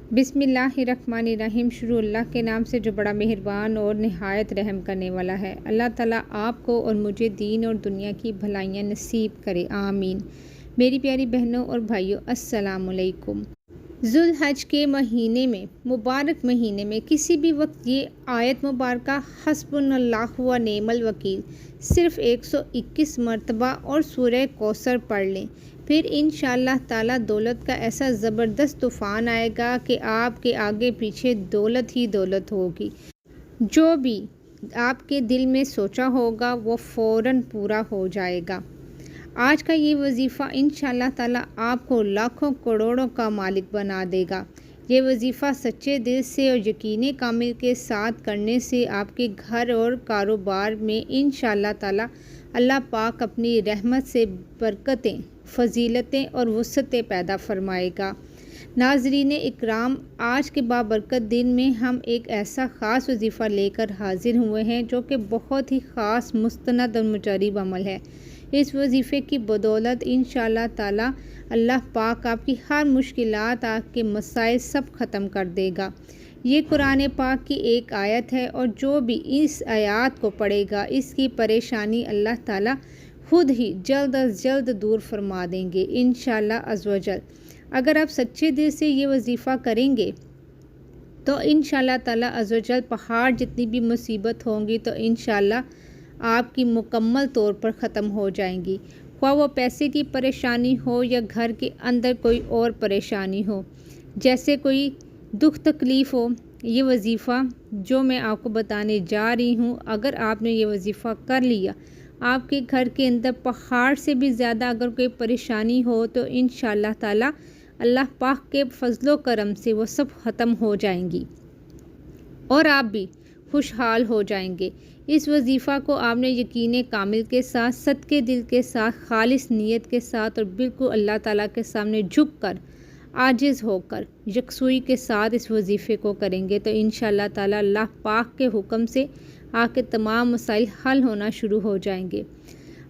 बिस्मिल्लाहिर्रहमानिर्रहीम। शुरू अल्लाह के नाम से जो बड़ा मेहरबान और नहायत रहम करने वाला है। अल्लाह ताला आपको और मुझे दीन और दुनिया की भलाइयाँ नसीब करे, आमीन। मेरी प्यारी बहनों और भाइयों, अस्सलाम वालेकुम। ज़ुल्हज के महीने में, मुबारक महीने में किसी भी वक्त ये आयत मुबारक हस्बुनल्लाहु व नेमल वकील सिर्फ़ 121 मरतबा और सूरह कौसर पढ़ लें, फिर इंशाअल्लाह ताला दौलत का ऐसा ज़बरदस्त तूफ़ान आएगा कि आपके आगे पीछे दौलत ही दौलत होगी। जो भी आपके दिल में सोचा होगा वो फ़ौरन पूरा हो जाएगा। आज का ये वजीफ़ा इंशाअल्लाह ताला आपको लाखों करोड़ों का मालिक बना देगा। ये वजीफ़ा सच्चे दिल से और यकीन कामिल के साथ करने से आपके घर और कारोबार में इंशाअल्लाह ताला अल्लाह पाक अपनी रहमत से बरकतें, फ़जीलतें और वुसअतें पैदा फरमाएगा। नाज़रीन इकराम, आज के बाबरकत दिन में हम एक ऐसा ख़ास वजीफ़ा लेकर हाज़िर हुए हैं जो कि बहुत ही ख़ास, मुस्तनद और मुजर्रब अमल है। इस वजीफ़े की बदौलत इंशाअल्लाह ताला अल्लाह पाक आपकी हर मुश्किलात, आपके मसाइल सब ख़त्म कर देगा। ये कुरान पाक की एक आयत है और जो भी इस आयत को पढ़ेगा इसकी परेशानी अल्लाह ताला खुद ही जल्द अज जल्द दूर फरमा देंगे इंशाअल्लाह अज़ व जल। अगर आप सच्चे दिल से ये वजीफ़ा करेंगे तो इंशाअल्लाह ताला अज़ व जल पहाड़ जितनी भी मुसीबत होंगी तो इंशाअल्लाह आपकी मुकम्मल तौर पर ख़त्म हो जाएंगी। ख्वाह वो पैसे की परेशानी हो या घर के अंदर कोई और परेशानी हो, जैसे कोई दुख तकलीफ़ हो, ये वजीफ़ा जो मैं आपको बताने जा रही हूँ, अगर आपने ये वजीफ़ा कर लिया, आपके घर के अंदर पहाड़ से भी ज़्यादा अगर कोई परेशानी हो तो इंशाअल्लाह ताला अल्लाह पाक के फजलो करम से वो सब ख़त्म हो जाएंगी और आप भी खुशहाल हो जाएंगे। इस वजीफ़ा को आपने यकीन कामिल के साथ, सदके दिल के साथ, खालिस नीयत के साथ और बिल्कुल अल्लाह ताला के सामने झुक कर, आजिज़ होकर, यकसुई के साथ इस वजीफ़े को करेंगे तो इंशाअल्लाह ताला अल्लाह पाक के हुक्म से आपके तमाम मसाइल हल होना शुरू हो जाएंगे।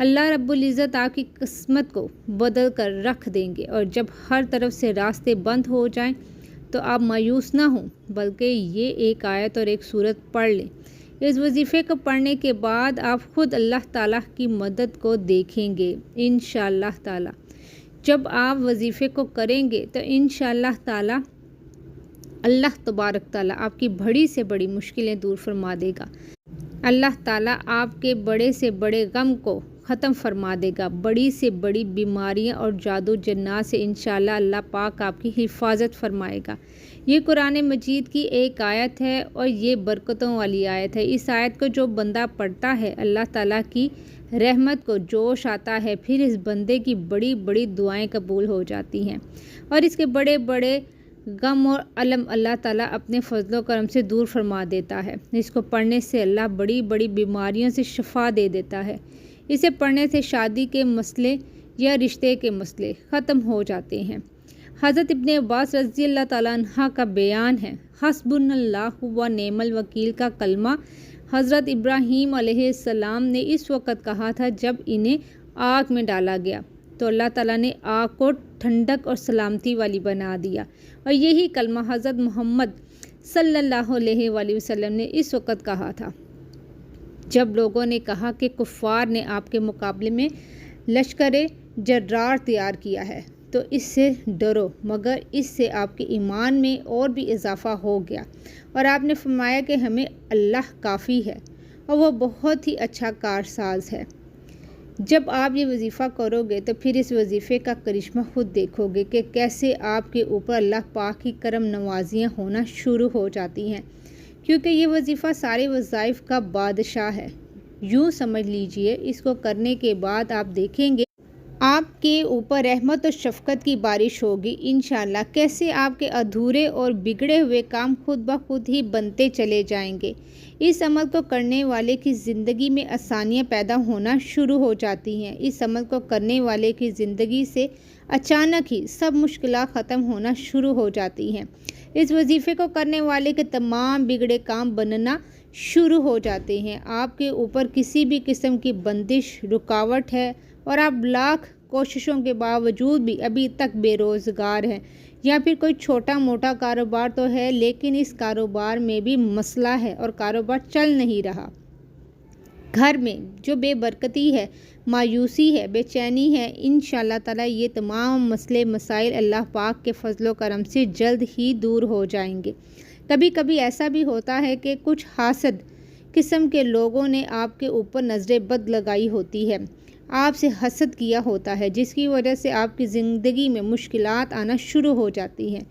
अल्लाह रब्बुल इज़्ज़त आपकी किस्मत को बदल कर रख देंगे और जब हर तरफ से रास्ते बंद हो जाएं तो आप मायूस ना हों, बल्कि ये एक आयत और एक सूरत पढ़ लें। इस वजीफ़े को पढ़ने के बाद आप ख़ुद अल्लाह ताला की मदद को देखेंगे इंशाअल्लाह ताला। जब आप वजीफ़े को करेंगे तो इंशाअल्लाह ताला अल्लाह तबारक ताला आपकी बड़ी से बड़ी मुश्किलें दूर फरमा देगा। अल्लाह ताला आपके बड़े से बड़े गम को ख़त्म फरमा देगा। बड़ी से बड़ी बीमारियां और जादू जन्नात से इंशाअल्लाह अल्लाह पाक आपकी हिफाजत फरमाएगा। ये कुरान मजीद की एक आयत है और ये बरकतों वाली आयत है। इस आयत को जो बंदा पढ़ता है, अल्लाह ताला की रहमत को जोश आता है, फिर इस बंदे की बड़ी बड़ी दुआएं कबूल हो जाती हैं और इसके बड़े बड़े गम और अलम अल्लाह ताला अपने फजलो करम से दूर फरमा देता है। इसको पढ़ने से अल्लाह बड़ी बड़ी बीमारियों से शफा दे देता है। इसे पढ़ने से शादी के मसले या रिश्ते के मसले ख़त्म हो जाते हैं। हज़रत इब्ने अब्बास रज़ी अल्लाह ताला अन्हा का बयान है, हस्बुनल्लाहु व नेमल वकील का कलमा हज़रत इब्राहीम अलैहिस्सलाम ने इस वक़्त कहा था जब इन्हें आग में डाला गया तो अल्लाह ताला ने आग को ठंडक और सलामती वाली बना दिया। और यही कलमा हज़रत मोहम्मद सल्लल्लाहु अलैहि वसल्लम ने इस वक़्त कहा था जब लोगों ने कहा कि कुफ़ार ने आपके मुकाबले में लश्कर जर्रार तैयार किया है तो इससे डरो, मगर इससे आपके ईमान में और भी इजाफ़ा हो गया। और आपने फरमाया कि हमें अल्लाह काफ़ी है और वह बहुत ही अच्छा कारसाज है। जब आप ये वजीफ़ा करोगे तो फिर इस वजीफ़े का करिश्मा खुद देखोगे कि कैसे आपके ऊपर अल्लाह पाक की करम नवाजियाँ होना शुरू हो जाती हैं, क्योंकि ये वजीफ़ा सारे वज़ाइफ का बादशाह है। यूँ समझ लीजिए, इसको करने के बाद आप देखेंगे आपके ऊपर रहमत और शफ़क़त की बारिश होगी इंशाअल्लाह। कैसे आपके अधूरे और बिगड़े हुए काम खुद ब खुद ही बनते चले जाएंगे। इस अमल को करने वाले की ज़िंदगी में आसानियाँ पैदा होना शुरू हो जाती हैं। इस अमल को करने वाले की ज़िंदगी से अचानक ही सब मुश्किलात ख़त्म होना शुरू हो जाती हैं। इस वजीफ़े को करने वाले के तमाम बिगड़े काम बनना शुरू हो जाते हैं। आपके ऊपर किसी भी किस्म की बंदिश, रुकावट है और आप लाख कोशिशों के बावजूद भी अभी तक बेरोज़गार हैं یا پھر کوئی چھوٹا موٹا کاروبار تو ہے لیکن اس کاروبار میں بھی مسئلہ ہے اور کاروبار چل نہیں رہا۔ گھر میں جو بے برکتی ہے، مایوسی ہے، بے چینی ہے، انشاءاللہ تعالیٰ یہ تمام مسئلے مسائل اللہ پاک کے فضل و کرم سے جلد ہی دور ہو جائیں گے۔ کبھی کبھی ایسا بھی ہوتا ہے کہ کچھ حاسد قسم کے لوگوں نے آپ کے اوپر نظر بد لگائی ہوتی ہے، آپ سے حسد کیا ہوتا ہے، جس کی وجہ سے آپ کی زندگی میں مشکلات آنا شروع ہو جاتی ہیں۔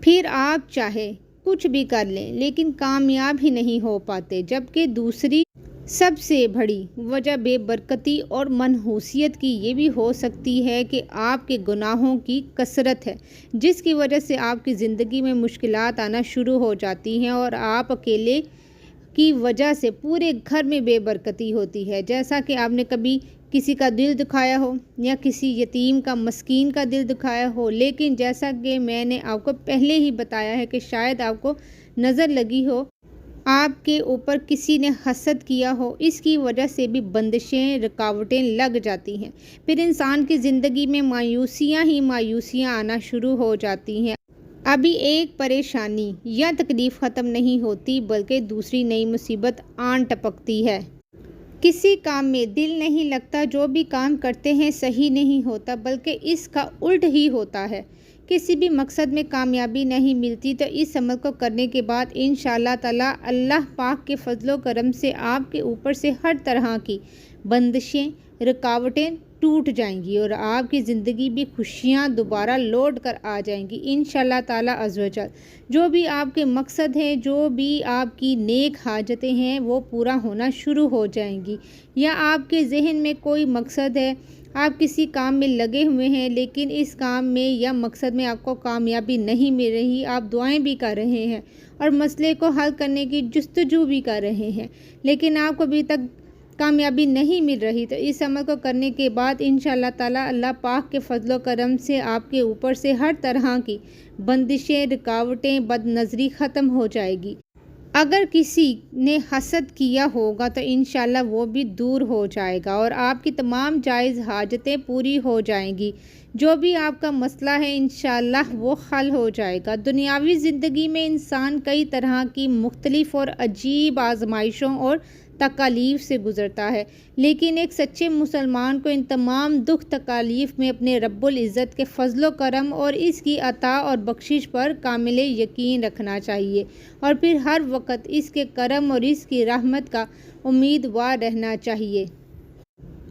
پھر آپ چاہے کچھ بھی کر لیں لیکن کامیاب ہی نہیں ہو پاتے، جبکہ دوسری سب سے بڑی وجہ بے برکتی اور منحوسیت کی یہ بھی ہو سکتی ہے کہ آپ کے گناہوں کی کثرت ہے، جس کی وجہ سے آپ کی زندگی میں مشکلات آنا شروع ہو جاتی ہیں اور آپ اکیلے کی وجہ سے پورے گھر میں بے برکتی ہوتی ہے۔ جیسا کہ آپ نے کبھی کسی کا دل دکھایا ہو یا کسی یتیم کا مسکین کا دل دکھایا ہو، لیکن جیسا کہ میں نے آپ کو پہلے ہی بتایا ہے کہ شاید آپ کو نظر لگی ہو، آپ کے اوپر کسی نے حسد کیا ہو، اس کی وجہ سے بھی بندشیں، رکاوٹیں لگ جاتی ہیں۔ پھر انسان کی زندگی میں مایوسیاں ہی مایوسیاں آنا شروع ہو جاتی ہیں۔ ابھی ایک پریشانی یا تکلیف ختم نہیں ہوتی بلکہ دوسری نئی مصیبت آن ٹپکتی ہے۔ کسی کام میں دل نہیں لگتا، جو بھی کام کرتے ہیں صحیح نہیں ہوتا بلکہ اس کا الٹ ہی ہوتا ہے۔ کسی بھی مقصد میں کامیابی نہیں ملتی تو اس عمل کو کرنے کے بعد انشاءاللہ تعالیٰ اللہ پاک کے فضل و کرم سے آپ کے اوپر سے ہر طرح کی بندشیں، رکاوٹیں ٹوٹ جائیں گی اور آپ کی زندگی بھی خوشیاں دوبارہ لوٹ کر آ جائیں گی انشاءاللہ تعالیٰ عز و جل۔ جو بھی آپ کے مقصد ہیں، جو بھی آپ کی نیک حاجتیں ہیں، وہ پورا ہونا شروع ہو جائیں گی۔ یا آپ کے ذہن میں کوئی مقصد ہے، آپ کسی کام میں لگے ہوئے ہیں لیکن اس کام میں یا مقصد میں آپ کو کامیابی نہیں مل رہی، آپ دعائیں بھی کر رہے ہیں اور مسئلے کو حل کرنے کی جستجو بھی کر رہے ہیں لیکن آپ کو ابھی تک کامیابی نہیں مل رہی، تو اس عمل کو کرنے کے بعد انشاءاللہ تعالیٰ اللہ پاک کے فضل و کرم سے آپ کے اوپر سے ہر طرح کی بندشیں، رکاوٹیں، بد نظری ختم ہو جائے گی۔ اگر کسی نے حسد کیا ہوگا تو انشاءاللہ وہ بھی دور ہو جائے گا اور آپ کی تمام جائز حاجتیں پوری ہو جائیں گی۔ جو بھی آپ کا مسئلہ ہے انشاءاللہ وہ حل ہو جائے گا۔ دنیاوی زندگی میں انسان کئی طرح کی مختلف اور عجیب آزمائشوں اور تکالیف سے گزرتا ہے، لیکن ایک سچے مسلمان کو ان تمام دکھ تکالیف میں اپنے رب العزت کے فضل و کرم اور اس کی عطا اور بخشش پر کامل یقین رکھنا چاہیے اور پھر ہر وقت اس کے کرم اور اس کی رحمت کا امیدوار رہنا چاہیے۔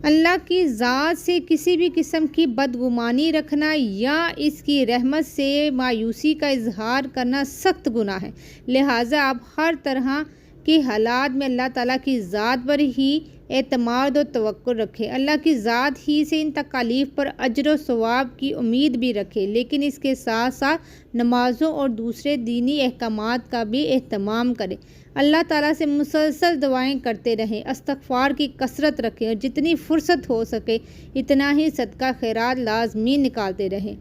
اللہ کی ذات سے کسی بھی قسم کی بدگمانی رکھنا یا اس کی رحمت سے مایوسی کا اظہار کرنا سخت گناہ ہے، لہٰذا آپ ہر طرح کے حالات میں اللہ تعالیٰ کی ذات پر ہی اعتماد و توکل رکھے، اللہ کی ذات ہی سے ان تکالیف پر اجر و ثواب کی امید بھی رکھے، لیکن اس کے ساتھ ساتھ نمازوں اور دوسرے دینی احکامات کا بھی اہتمام کرے، اللہ تعالیٰ سے مسلسل دعائیں کرتے رہیں، استغفار کی کثرت رکھیں اور جتنی فرصت ہو سکے اتنا ہی صدقہ خیرات لازمی نکالتے رہیں۔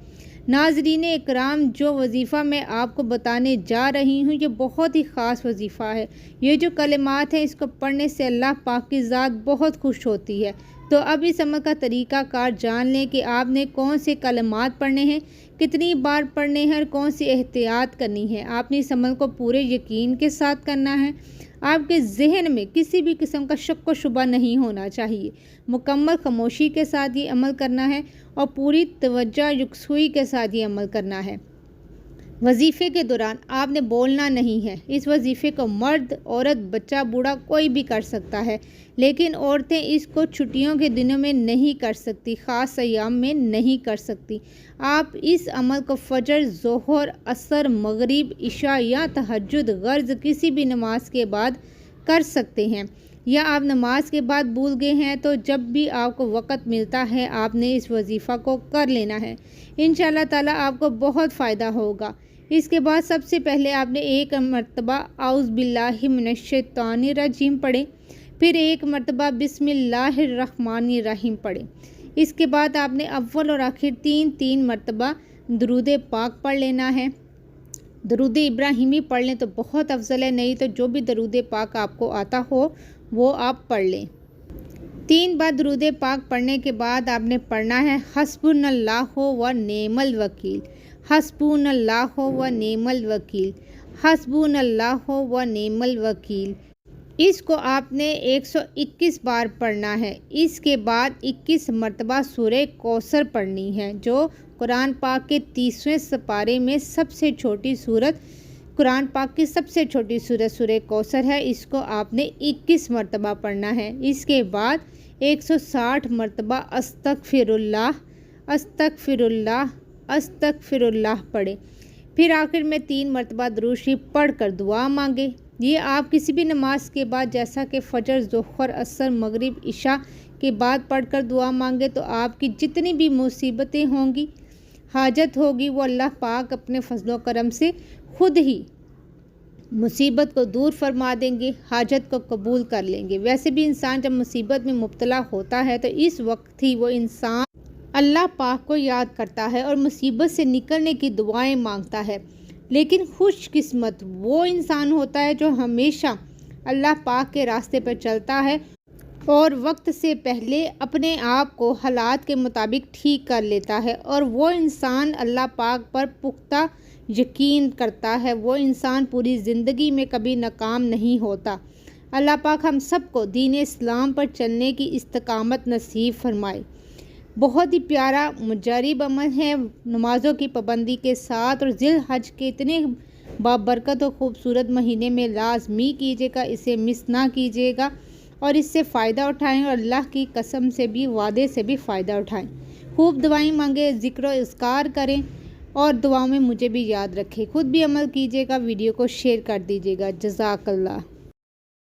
ناظرین اکرام، جو وظیفہ میں آپ کو بتانے جا رہی ہوں یہ بہت ہی خاص وظیفہ ہے۔ یہ جو کلمات ہیں اس کو پڑھنے سے اللہ پاک کی ذات بہت خوش ہوتی ہے۔ تو اب اس عمل کا طریقہ کار جان لیں کہ آپ نے کون سے کلمات پڑھنے ہیں، کتنی بار پڑھنے ہیں اور کون سی احتیاط کرنی ہے۔ آپ نے اس عمل کو پورے یقین کے ساتھ کرنا ہے، آپ کے ذہن میں کسی بھی قسم کا شک و شبہ نہیں ہونا چاہیے، مکمل خاموشی کے ساتھ یہ عمل کرنا ہے اور پوری توجہ یکسوئی کے ساتھ یہ عمل کرنا ہے۔ وظیفے کے دوران آپ نے بولنا نہیں ہے۔ اس وظیفے کو مرد، عورت، بچہ، بوڑھا کوئی بھی کر سکتا ہے، لیکن عورتیں اس کو چھٹیوں کے دنوں میں نہیں کر سکتی، خاص ایام میں نہیں کر سکتی۔ آپ اس عمل کو فجر، ظہر، عصر، مغرب، عشاء یا تہجد غرض کسی بھی نماز کے بعد کر سکتے ہیں، یا آپ نماز کے بعد بھول گئے ہیں تو جب بھی آپ کو وقت ملتا ہے آپ نے اس وظیفہ کو کر لینا ہے، انشاءاللہ تعالیٰ آپ کو بہت فائدہ ہوگا۔ اس کے بعد سب سے پہلے آپ نے ایک مرتبہ اعوذ باللہ من الشیطان الرجیم پڑھیں، پھر ایک مرتبہ بسم اللہ الرحمن الرحیم پڑھیں۔ اس کے بعد آپ نے اول اور آخر تین مرتبہ درود پاک پڑھ لینا ہے۔ درود ابراہیمی پڑھ لیں تو بہت افضل ہے، نہیں تو جو بھی درود پاک آپ کو آتا ہو وہ آپ پڑھ لیں۔ 3 بار درود پاک پڑھنے کے بعد آپ نے پڑھنا ہے حسبنا اللہ و نعم الوکیل۔ हस्बुन अल्लाह व नेमल वकील, हस्बुन अल्लाह व नेमल वकील। इसको आपने 121 बार पढ़ना है। इसके बाद 21 मरतबा सूरह कौसर पढ़नी है, जो कुरान पाक के 30वें सपारे में सबसे छोटी सूरत, कुरान पाक की सबसे छोटी सूरत सूरह कौसर है। इसको आपने 21 मरतबा पढ़ना है। इसके बाद 160 मरतबा अस्तगफिरुल्लाह, अस्तगफिरुल्लाह, अस्तगफिरुल्लाह पढ़े। फिर आखिर में 3 मरतबा दुरूद शरीफ पढ़ कर दुआ मांगे। ये आप किसी भी नमाज के बाद, जैसा कि फ़जर, ज़ोहर, असर, मगरिब, इशा के बाद पढ़कर दुआ मांगे तो आपकी जितनी भी मुसीबतें होंगी, हाजत होगी, वो अल्लाह पाक अपने फजलो करम से खुद ही मुसीबत को दूर फरमा देंगे, हाजत को कबूल कर लेंगे। वैसे भी इंसान जब मुसीबत में मुब्तला होता है तो इस वक्त ही वो इंसान अल्लाह पाक को याद करता है और मुसीबत से निकलने की दुआएं मांगता है। लेकिन खुशकिस्मत वो इंसान होता है जो हमेशा अल्लाह पाक के रास्ते पर चलता है और वक्त से पहले अपने आप को हालात के मुताबिक ठीक कर लेता है, और वो इंसान अल्लाह पाक पर पुख्ता यकीन करता है। वो इंसान पूरी ज़िंदगी में कभी नाकाम नहीं होता। अल्लाह पाक हम सबको दीन इस्लाम पर चलने की इस्तकामत नसीब फरमाए। बहुत ही प्यारा मुजरिब अमल है नमाज़ों की पाबंदी के साथ, और ज़िल हज के इतने बाबरकत और ख़ूबसूरत महीने में लाजमी कीजिएगा, इसे मिस ना कीजिएगा और इससे फ़ायदा उठाएं, और अल्लाह की कसम से भी, वादे से भी फ़ायदा उठाएं। खूब दुआएं मांगे, ज़िक्र और इज़कार करें और दुआओं में मुझे भी याद रखें। खुद भी अमल कीजिएगा, वीडियो को शेयर कर दीजिएगा। जज़ाकल्लाह।